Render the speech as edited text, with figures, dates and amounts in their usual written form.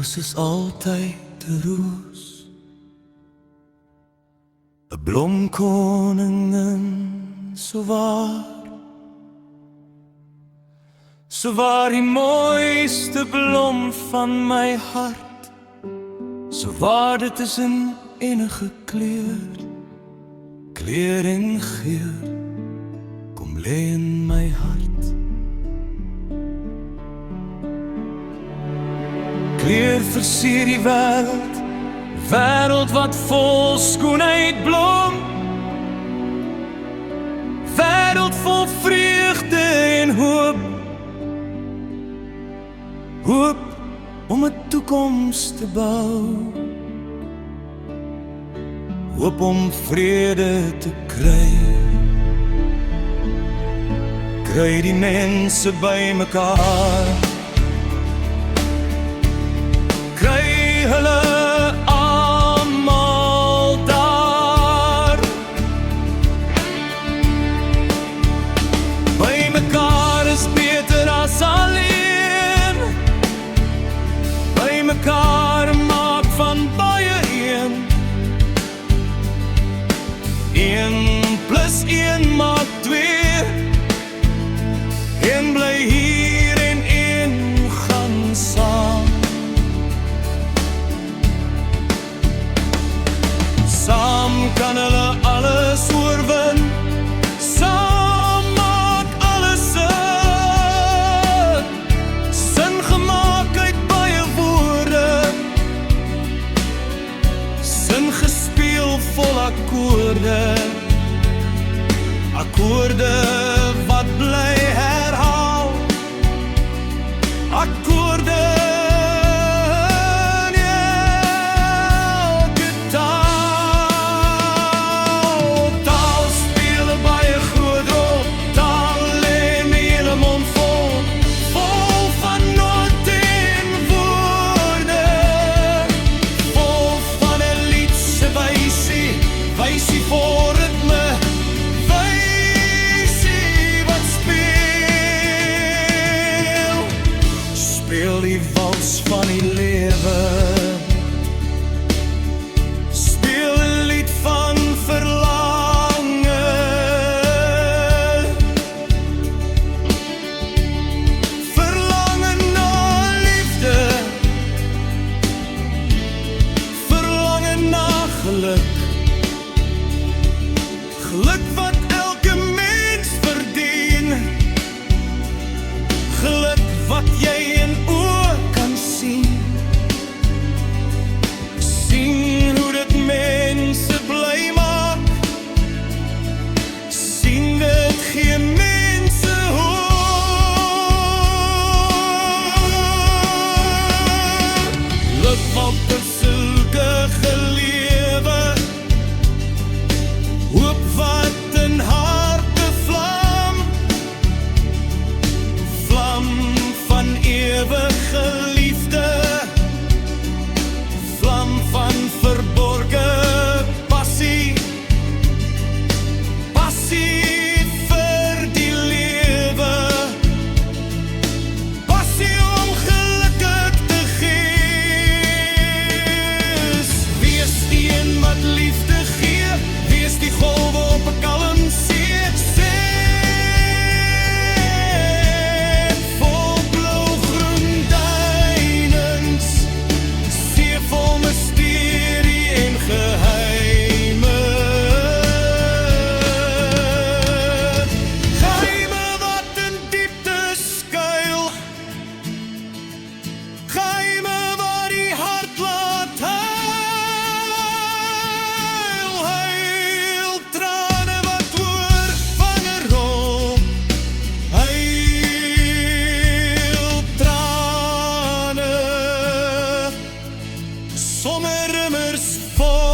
roos is altyd 'n roos, 'n blomkoningin, so waar die mooiste blom van my hart, so waar dit is in enige kleur en geur, kom lê in my hart. Kleur versier die wêreld wat vol skoonheid blom, wêreld vol vreugde en hoop om 'n toekoms te bou, hoop om vrede te kry die mense by mekaar, kry hulle almal daar, by mekaar is beter as alleen, by mekaar maak van baie een, 1 + 1 maak 2, een bly hier en een gaan saam. Saam kan hulle alles oorwin, saam maak alles sin gemaak uit baie woorde, sin gespeel vol akkoorde wat bly herhaal, akkoorde die wals van die lewe, speel 'n lied van verlange, verlange na liefde, verlange na geluk, geluk wat elke mens verdien, geluk wat jy in sien hoe dit mense bly maak, sien dit gee mense hoop, loop op die sulke gelewe, hoop wat in harte vlam, vlam van ewige liefde, van verborge passie, passie vir die lewe, passie om gelukkig te gees, wees die een wat liefde gee, wees die golwe op 'n kalm see, vol blauwgroen duinings, see vol mysterie en geheime, geheime wat in diepte skuil, geheime wat die hart laat huil, trane wat oor van 'n rol, huil trane, sommer immers vol